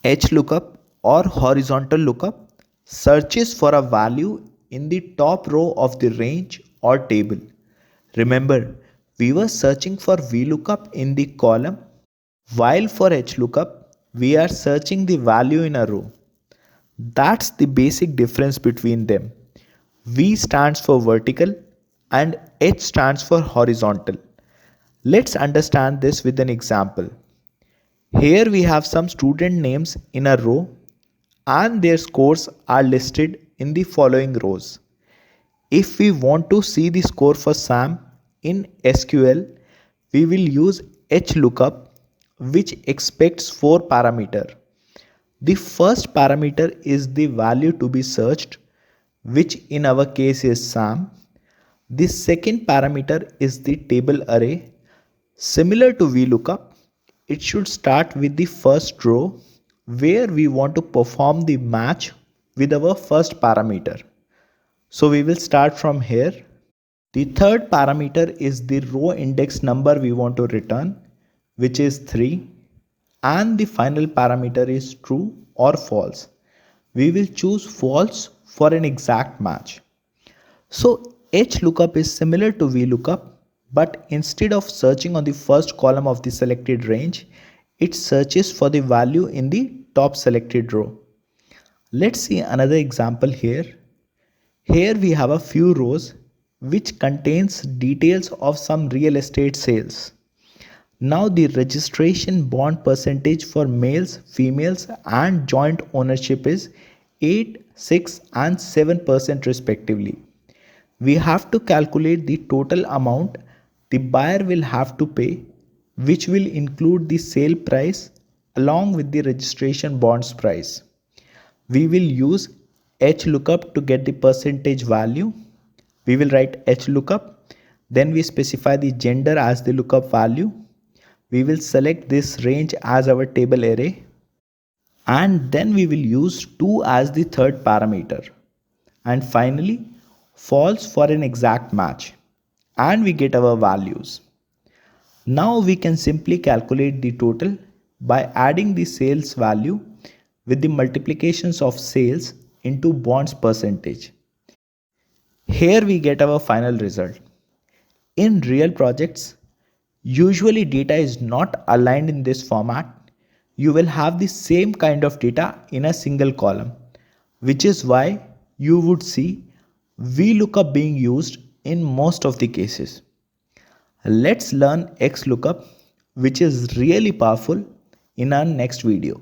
HLOOKUP or horizontal lookup searches for a value in the top row of the range or table. Remember, we were searching for VLOOKUP in the column, while for HLOOKUP, we are searching the value in a row. That's the basic difference between them. V stands for vertical and H stands for horizontal. Let's understand this with an example. Here we have some student names in a row and their scores are listed in the following rows. If we want to see the score for Sam in SQL, we will use HLOOKUP, which expects 4 parameters. The first parameter is the value to be searched, which in our case is Sam. The second parameter is the table array. Similar to VLOOKUP, it should start with the first row where we want to perform the match with our first parameter. So we will start from here. The third parameter is the row index number we want to return, which is 3. And the final parameter is true or false. We will choose false for an exact match. So HLOOKUP is similar to VLOOKUP, but instead of searching on the first column of the selected range, it searches for the value in the top selected row. Let's see another example here. Here we have a few rows which contains details of some real estate sales. Now the registration bond percentage for males, females and joint ownership is 8, 6 and 7% respectively. We have to calculate the total amount the buyer will have to pay, which will include the sale price along with the registration bonds price. We will use HLOOKUP to get the percentage value. We will write HLOOKUP, then we specify the gender as the lookup value. We will select this range as our table array, and then we will use 2 as the third parameter, and finally false for an exact match, and we get our values. Now we can simply calculate the total by adding the sales value with the multiplications of sales into bonds percentage. Here we get our final result. In real projects, usually data is not aligned in this format. You will have the same kind of data in a single column, which is why you would see VLOOKUP being used in most of the cases. Let's learn XLOOKUP, which is really powerful, in our next video.